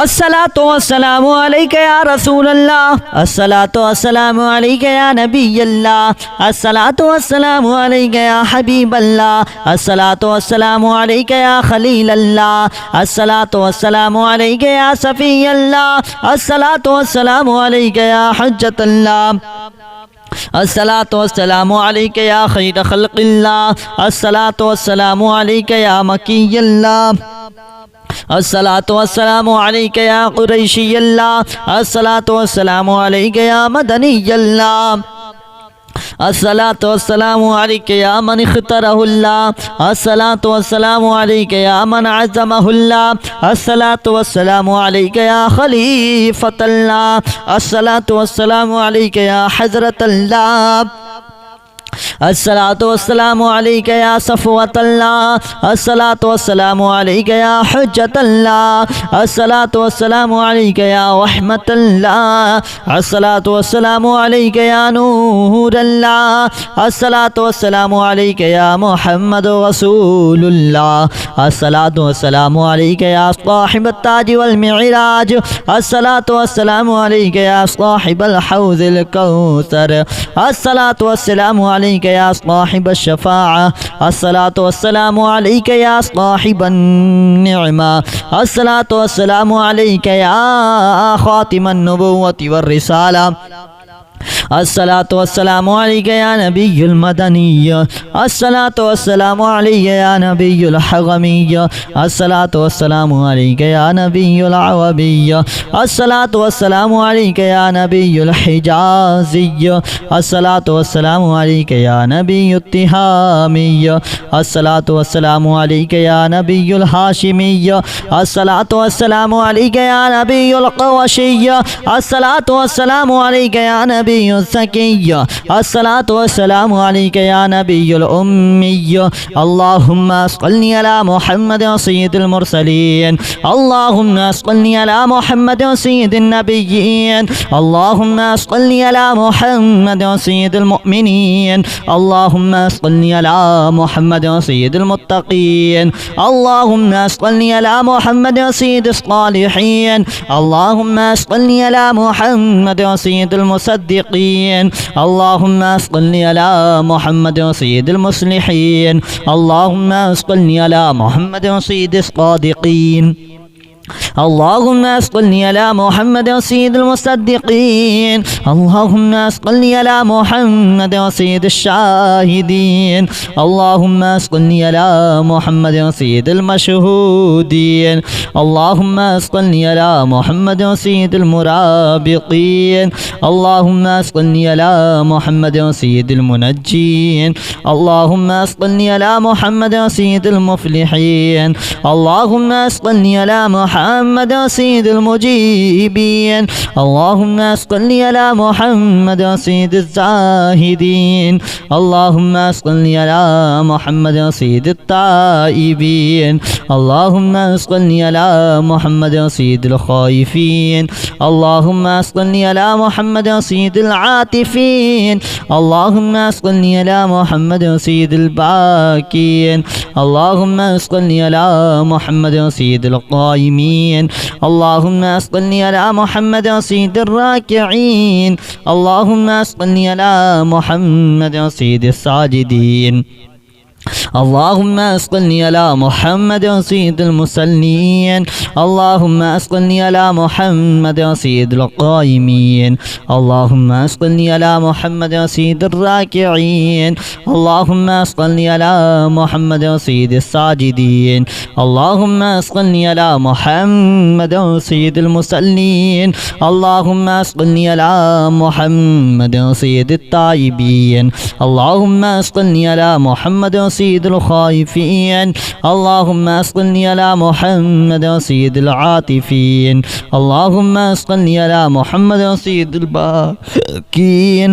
الصلاة والسلام عليك يا رسول الله، الصلاة والسلام عليك يا نبي الله، الصلاة والسلام عليك يا حبيب الله، الصلاة والسلام عليك يا خليل الله، الصلاة والسلام عليك يا صفي الله، الصلاة والسلام عليك يا حجة الله، الصلاة والسلام عليك يا خير خلق الله، الصلاة والسلام عليك يا مكي الله، الصلاة والسلام عليك يا قريشي الله، الصلاة والسلام عليك يا مدني الله، الصلاة والسلام عليك يا من اختاره الله، الصلاة والسلام عليك يا من عزمه الله، الصلاة والسلام عليك يا خليفة الله، الصلاة والسلام عليك يا حضرة الله، الصلاة والسلام عليك يا صفوة الله، الصلاة والسلام عليك يا حجة الله، الصلاة والسلام عليك يا رحمة الله، الصلاة والسلام عليك يا نور الله، الصلاة والسلام عليك يا محمد رسول الله، الصلاة والسلام عليك يا صاحب التاج والمعراج، الصلاة والسلام عليك يا صاحب الحوض الكوثر، الصلاة والسلام عليك يا صاحب الشفاعة، الصلاة والسلام عليك يا صاحب النعمة، الصلاة والسلام عليك يا خاتم النبوة والرسالة، الصلاة والسلام عليك يا نبي المدني، الصلاة والسلام عليك يا نبي الحرمي، الصلاة والسلام عليك يا نبي العربي، الصلاة والسلام عليك يا نبي الحجازي، الصلاة والسلام عليك يا نبي التهامي، الصلاة والسلام عليك يا نبي الهاشمي، الصلاة والسلام عليك يا نبي القرشي، الصلاة والسلام عليك يا نبي الزكي، الصلاة والسلام عليك يا نبي الأمي، اللهم صل على محمد سيد المرسلين، اللهم صل على محمد سيد النبيين، اللهم صل على محمد سيد المؤمنين، اللهم صل على محمد سيد المتقين، اللهم صل على محمد سيد الصالحين، اللهم صل على محمد سيد المصدقين، اللهم صل على محمد سيد المصلحين، اللهم صل على محمد سيد الصادقين، اللهم صل على محمد سيد المصدقين، اللهم صل على محمد سيد الشاهدين، اللهم صل على محمد سيد المشهودين، اللهم صل على محمد سيد المرابطين، اللهم صل على محمد سيد المنجين، اللهم صل على محمد سيد المفلحين، اللهم صل على محمد سيد المجيبين، اللهم صل على محمد سيد الزاهدين، اللهم صل على محمد سيد التائبين، اللهم صل على محمد سيد الخائفين، اللهم صل على محمد سيد العاطفين، اللهم صل على محمد سيد الباكين، اللهم صل على محمد سيد القائمين، اللهم صل على محمد سيد الراكعين، اللهم صل على محمد سيد الساجدين، اللهم صل على محمد سيد المصلين، اللهم صل على محمد سيد القائمين، اللهم صل على محمد سيد الراكعين، اللهم صل على محمد سيد الساجدين، اللهم صل على محمد سيد المصلين، اللهم صل على محمد سيد التائبين، اللهم صل على محمد سيد الخائفين، اللهم صل على محمد سيد العاطفين، اللهم صل على محمد سيد الباكين،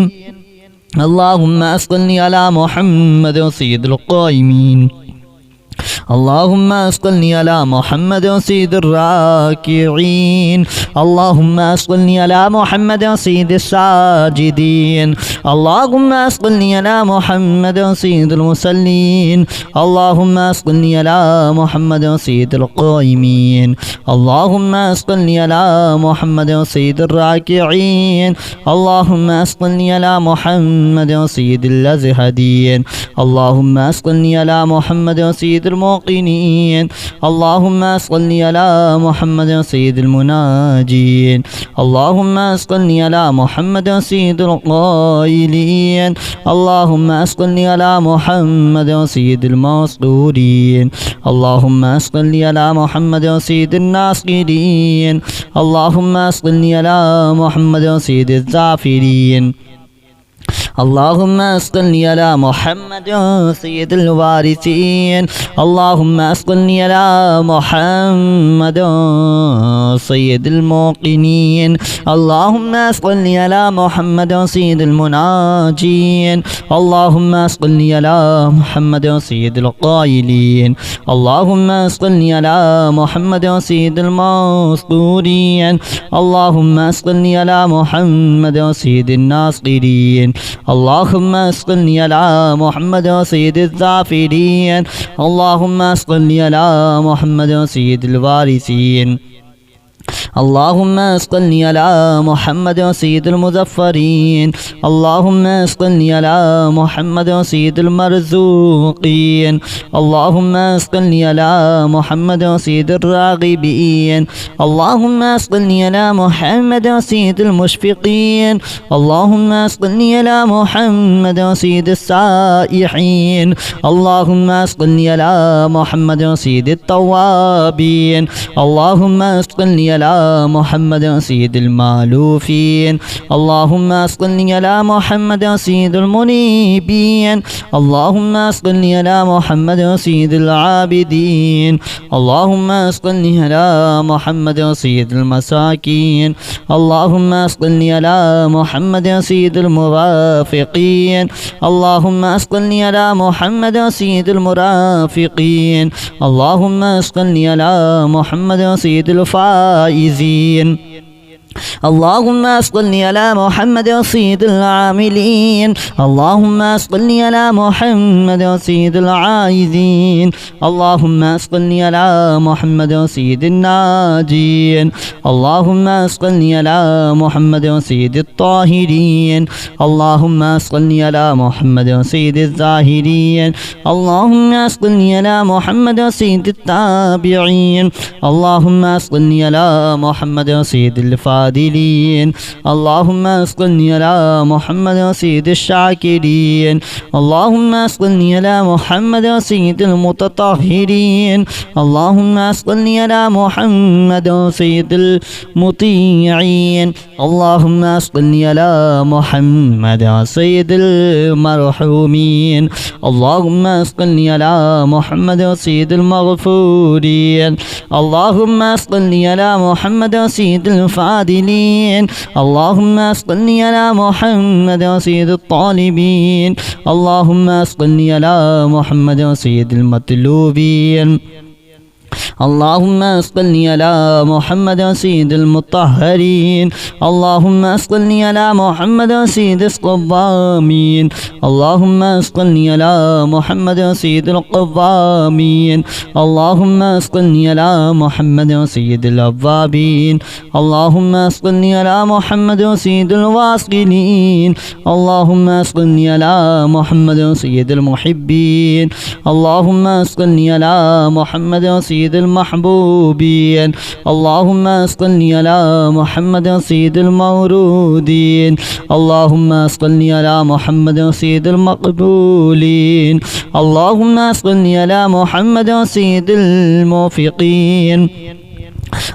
اللهم صل على محمد سيد القائمين، اللهم صل على محمد سيد الراكعين اللهم صل على محمد سيد الساجدين اللهم صل على محمد سيد المصلين اللهم صل على محمد سيد القائمين اللهم صل على محمد سيد الراكعين اللهم صل على محمد سيد الأزهدين اللهم صل على محمد سيد الموقنين اللهم صل على محمد سيد المناجين اللهم صل على محمد سيد القائلين اللهم صل على محمد سيد المسرورين اللهم صل على محمد سيد الناصرين اللهم صل على محمد سيد الزافرين اللهم صل على محمد سيد الوارثين اللهم صل على محمد سيد الموقنين اللهم صل على محمد سيد المناجين اللهم صل على محمد سيد القائلين اللهم صل على محمد سيد المسرورين اللهم صل على محمد سيد الناصرين اللهم صل على محمد سيد الزافرين اللهم صل على محمد سيد الوارثين اللهم صل على محمد سيد المظفرين اللهم صل على محمد سيد المرزوقين اللهم صل على محمد سيد الراغبين اللهم صل على محمد سيد المشفقين اللهم صل على محمد سيد السائحين اللهم صل على محمد سيد التوابين اللهم صل على محمد سيد المالوفين اللهم صل على محمد سيد المنيبين اللهم صل على محمد سيد العابدين اللهم صل على محمد سيد المساكين اللهم صل على محمد سيد المرافقين اللهم صل على محمد سيد المرافقين اللهم صل على محمد سيد الفائزين اللهم صل على محمد سيد العاملين اللهم صل على محمد سيد العائزين اللهم صل على محمد سيد الناجين اللهم صل على محمد سيد الطاهرين اللهم صل على محمد سيد الزاهرين اللهم صل على محمد سيد التابعين اللهم صل على محمد سيد الفاتحين اللهم صل على محمد سيد الشاكرين اللهم صل على محمد سيد المتطهرين اللهم صل على محمد سيد المطيعين اللهم صل على محمد سيد المرحومين اللهم صل على محمد سيد المغفورين اللهم صل على محمد سيد الفاضلين اللهم صل على محمد سيد الطالبين اللهم صل على محمد سيد المطلوبين اللهم صل على محمد سيد المطهرين اللهم صل على محمد سيد القوامين اللهم صل على محمد سيد القوامين اللهم صل على محمد سيد الأوابين اللهم صل على محمد سيد الواصلين اللهم صل على محمد سيد المحبين اللهم صل على محمد سيد المحبوبين اللهم صل على محمد سيد المورودين اللهم صل على محمد سيد المقبولين اللهم صل على محمد سيد الموفقين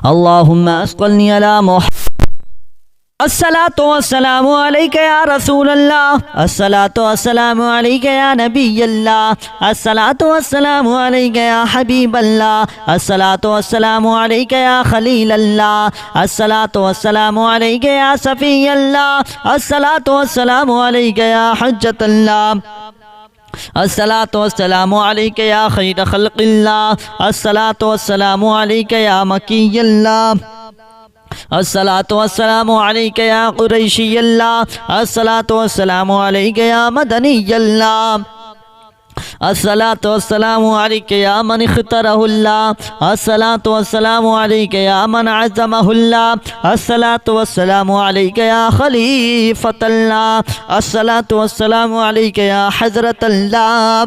اللهم صل على محمد الصلاة والسلام عليك يا رسول الله الصلاة والسلام عليك يا نبي الله الصلاة والسلام عليك يا حبيب الله الصلاة والسلام عليك يا خليل الله الصلاة والسلام عليك يا صفي الله الصلاة والسلام عليك يا حجة الله الصلاة والسلام عليك يا خير خلق الله الصلاة والسلام عليك يا مكي الله الصلاة والسلام عليك يا قريشي الله الصلاة والسلام عليك يا مدني الله الصلاة والسلام عليك يا من اختاره الله الصلاة والسلام عليك يا من عزمه الله الصلاة والسلام عليك يا خليفة الله الصلاة والسلام عليك يا حضرة الله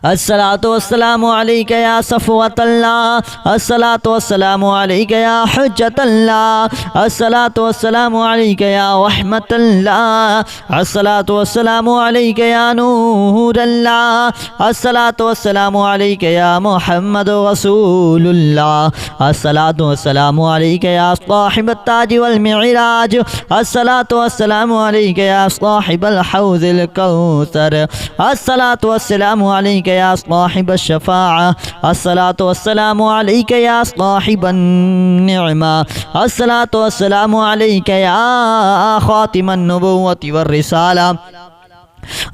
الصلاة والسلام عليك يا صفوة الله الصلاة والسلام عليك يا حجة الله الصلاة والسلام عليك يا رحمة الله الصلاة والسلام عليك يا نور الله الصلاة والسلام عليك يا محمد رسول الله الصلاة والسلام عليك يا صاحب التاج والمعراج الصلاة والسلام عليك يا صاحب الحوض الكوثر الصلاة والسلام عليك يا صاحب الشفاعة الصلاة والسلام عليك يا صاحب النعمة الصلاة والسلام عليك يا خاتم النبوة والرسالة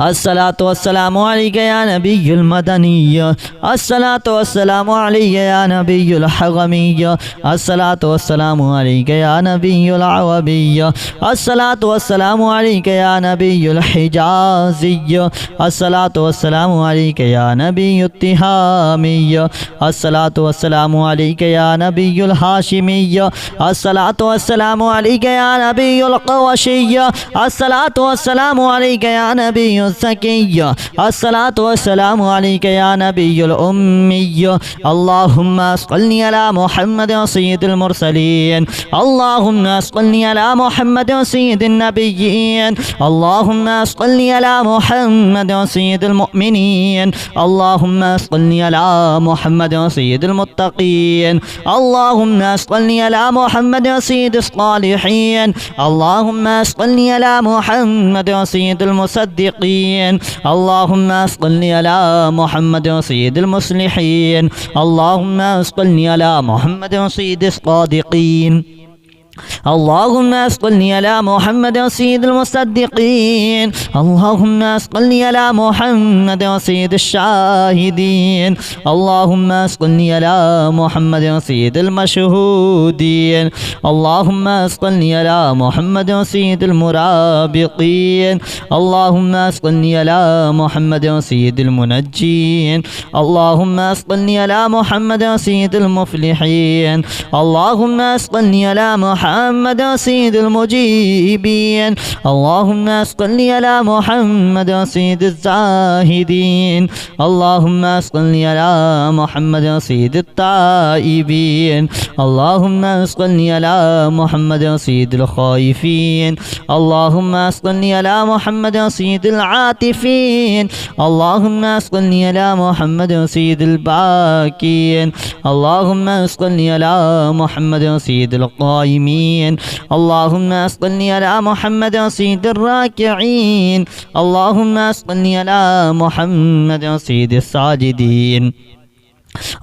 الصلاة والسلام عليك يا نبي المدني الصلاة والسلام عليك يا نبي الحرمي الصلاة والسلام عليك يا نبي العربي الصلاة والسلام عليك يا نبي الحجازي الصلاة والسلام عليك يا نبي التهامي الصلاة والسلام عليك يا نبي الهاشمي الصلاة والسلام عليك يا نبي القرشي الصلاة والسلام عليك يا نبي الزكي الصلاة والسلام عليك يا نبي الأمي اللهم صل على محمد سيد المرسلين اللهم صل على محمد سيد النبيين اللهم صل على محمد سيد المؤمنين اللهم صل على محمد سيد المتقين اللهم صل على محمد سيد الصالحين اللهم صل على محمد سيد المصدقين اللهم صل على محمد سيد المصلحين اللهم صل على محمد سيد الصادقين اللهم صل على محمد سيد المصدقين اللهم صل على محمد سيد الشاهدين اللهم صل على محمد سيد المشهودين اللهم صل على محمد سيد المرابطين اللهم صل على محمد سيد المنجين اللهم صل على محمد سيد المفلحين اللهم صل على محمد سيد المجيبين اللهم صل على محمد سيد الزاهدين اللهم صل على محمد سيد التائبين اللهم صل على محمد سيد الخائفين اللهم صل على محمد سيد العاطفين اللهم صل على محمد سيد الباكين اللهم صل على محمد سيد القائمين اللهم صل على محمد سيد الراكعين اللهم صل على محمد سيد الساجدين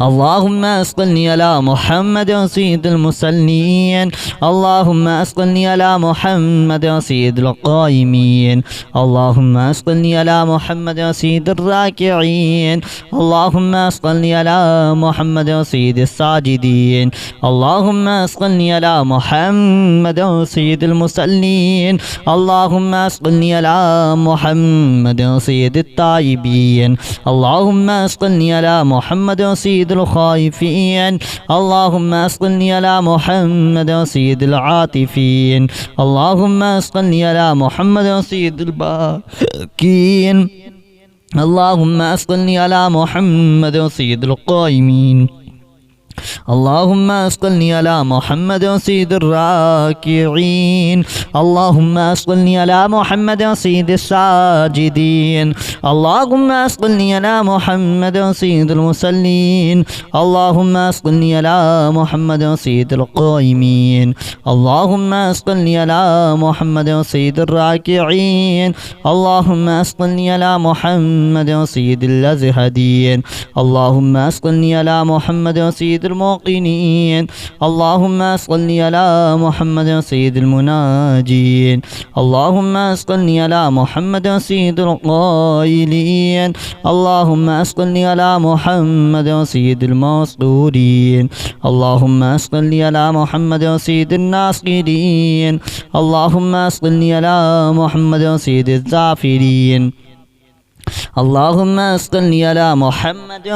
اللهم صل على محمد سيد المصلين اللهم صل على محمد سيد القائمين اللهم صل على محمد سيد الراكعين اللهم صل على محمد سيد الساجدين اللهم صل على محمد سيد المصلين اللهم صل على محمد سيد التائبين اللهم صل على محمد سيد الخائفين اللهم صل على محمد سيد العاطفين اللهم صل على محمد سيد الباكين اللهم صل على محمد سيد القائمين اللهم صل على محمد سيد الراكعين اللهم صل على محمد سيد الساجدين اللهم صل على محمد سيد المصلين اللهم صل على محمد سيد القائمين اللهم صل على محمد سيد الراكعين اللهم صل على محمد سيد الازهدين اللهم صل على محمد سيد الموقنين اللهم صل على محمد سيد المناجين اللهم صل على محمد سيد القائلين اللهم صل على محمد سيد المسرورين اللهم صل على محمد سيد الناصرين اللهم صل على محمد سيد الزافرين اللهم صل على محمد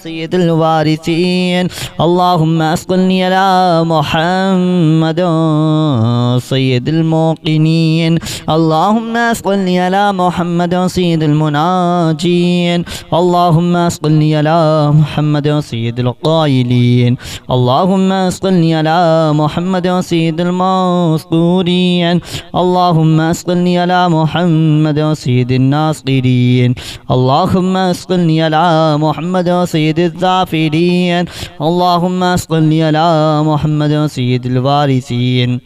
سيد الوارثين اللهم صل على محمد سيد الموقنين اللهم صل على محمد سيد المناجين اللهم صل على محمد سيد القائلين اللهم صل على محمد سيد المسرورين اللهم صل على محمد سيد الناصرين اللهم صل على محمد سيد الزافرين اللهم صل على محمد سيد الوارثين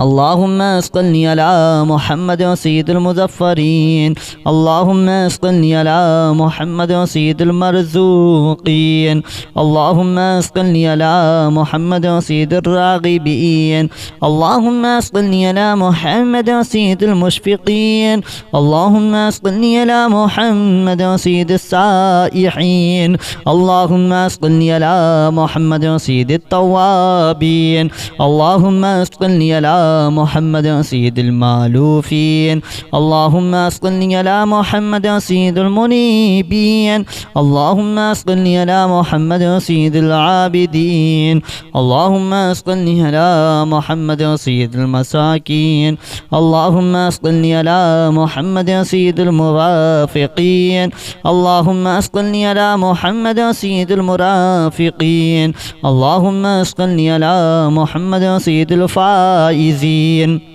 اللهم صل على محمد سيد المظفرين اللهم صل على محمد سيد المرزوقين اللهم صل على محمد سيد الراغبين اللهم صل على محمد سيد المشفقين اللهم صل على محمد سيد السائحين اللهم صل على محمد سيد التوابين اللهم صل على محمد سيد المالوفين اللهم صل على محمد سيد المنيبين اللهم صل على محمد سيد العابدين اللهم صل على محمد سيد المساكين اللهم صل على محمد سيد المرافقين اللهم صل على محمد سيد المرافقين اللهم صل على محمد سيد الفائزين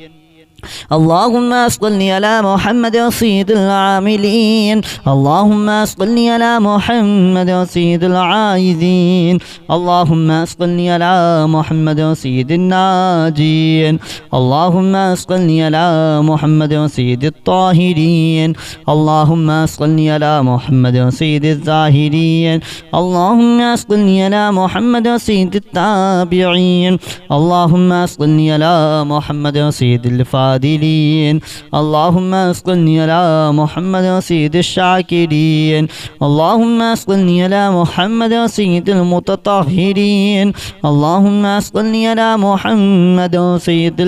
اللهم صل على محمد سيد العاملين اللهم صل على محمد سيد العائذين اللهم صل على محمد سيد الناجين اللهم صل على محمد سيد الطاهرين اللهم صل على محمد سيد الزاهرين اللهم صل على محمد سيد التابعين اللهم صل على محمد سيد الفاتحين اللهم صل على محمد سيد الشاكرين اللهم صل على محمد سيد المتطهرين اللهم صل على محمد سيد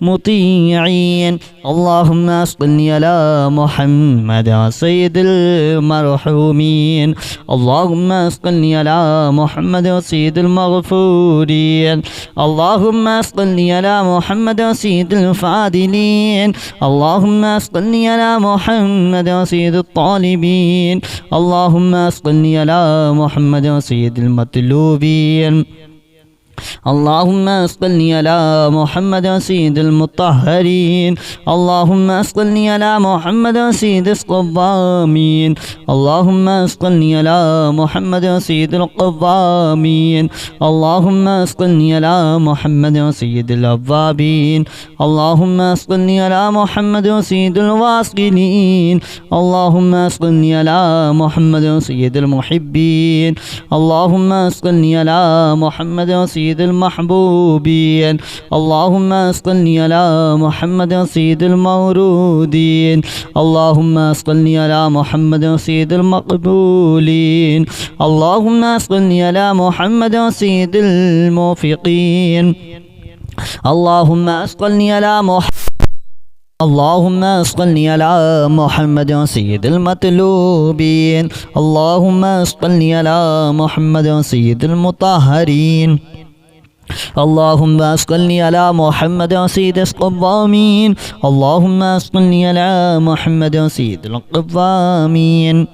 المطيعين اللهم صل على محمد سيد المرحومين اللهم صل على محمد سيد المغفورين اللهم صل على محمد سيد الفاضلين اللهم صل على محمد سيد الطالبين اللهم صل على محمد سيد المطلوبين اللهم صل على محمد سيد المطهرين اللهم صل على محمد سيد الصوامين اللهم صل على محمد سيد القوامين اللهم صل على محمد سيد الأوابين اللهم صل على محمد سيد الواصلين اللهم صل على محمد سيد المحبين اللهم صل على محمد سيد المحبوبين اللهم صل على محمد سيد المورودين اللهم صل على محمد سيد المقبولين اللهم صل على محمد سيد الموفقين اللهم صل على اللهم صل على محمد سيد المطلوبين اللهم صل على محمد سيد المطهرين اللهم صل على محمد سيد القوامين اللهم صل على محمد سيد القوامين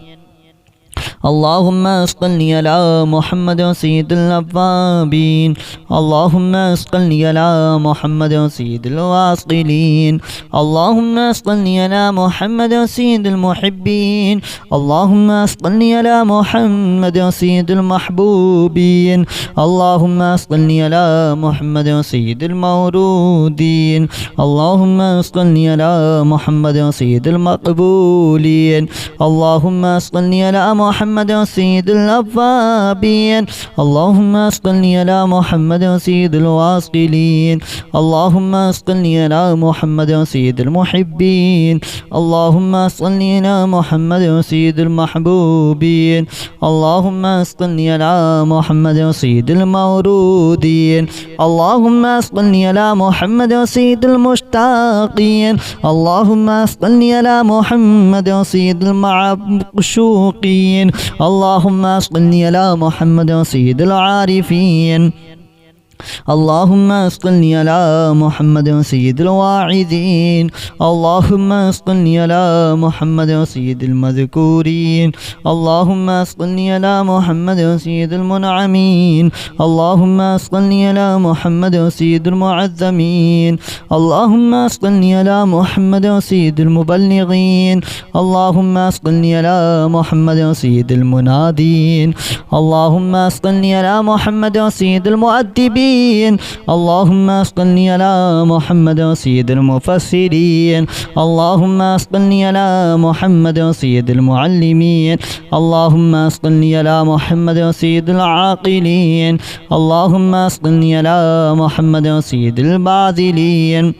اللهم صل على محمد سيد الأوابين اللهم صل على محمد سيد الواصلين اللهم صل على محمد سيد المحبين اللهم صل على محمد سيد المحبوبين اللهم صل على محمد سيد المورودين اللهم صل على محمد سيد المقبولين اللهم صل على محمد محمد سيد الأوابين اللهم صل على محمد سيد الواصلين اللهم صل على محمد سيد المحبين اللهم صل على محمد سيد المحبوبين اللهم صل على محمد سيد المورودين اللهم صل على محمد سيد المشتاقين اللهم صل على محمد سيد المعشوقين اللهم صل على محمد سيد العارفين اللهم صل على محمد سيد الواعظين اللهم صل على محمد سيد المذكورين اللهم صل على محمد سيد المنعمين اللهم صل على محمد سيد المعظمين اللهم صل على محمد سيد المبلغين اللهم صل على محمد سيد المنادين اللهم صل على محمد سيد المؤدبين اللهم صل على محمد سيد المفسرين اللهم صل على محمد سيد المعلمين اللهم صل على محمد سيد العاقلين اللهم صل على محمد سيد الباذلين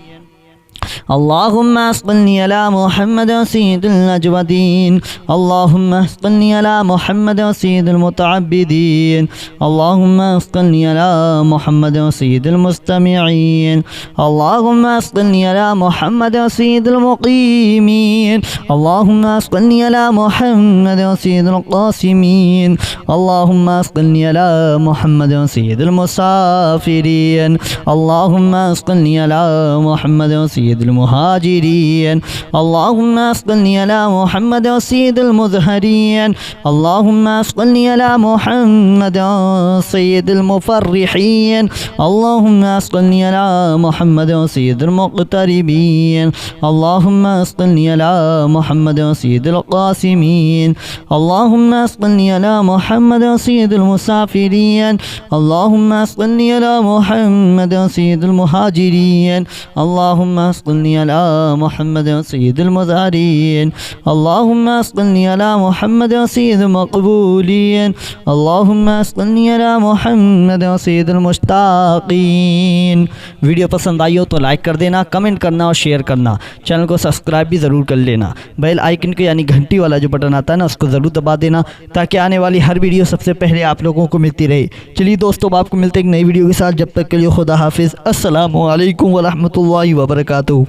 اللهم صل على محمد سيد الأجودين اللهم صل على محمد سيد المتعبدين اللهم صل على محمد سيد المستمعين اللهم صل على محمد سيد المقيمين اللهم صل على محمد سيد القاسمين اللهم صل على محمد سيد المسافرين اللهم صل على محمد سيد المهاجرين اللهم صل على محمد سيد المظهرين اللهم صل على محمد سيد المفرحين اللهم صل على محمد سيد المقتربين اللهم صل على محمد سيد القاسمين اللهم صل على محمد سيد المسافرين اللهم صل على محمد سيد المهاجرين اللهم صل على محمد سيد المظهرين اللهم صل على محمد سيد المقبولين اللهم صل على محمद سيد المشتاقين। वीडियो पसंद आई हो तो लाइक कर देना, कमेंट करना और शेयर करना। चैनल को सब्सक्राइब भी ज़रूर कर लेना। बेल आइकन को यानी घंटी वाला जो बटन आता है ना उसको ज़रूर दबा देना ताकि आने वाली हर वीडियो सबसे पहले आप लोगों को मिलती रहे। चलिए दोस्तों, आपको मिलते एक नई वीडियो के साथ। जब तक के लिए खुदा हाफिज़। अस्सलामु अलैकुम व रहमतुल्लाहि व बरकातुहू।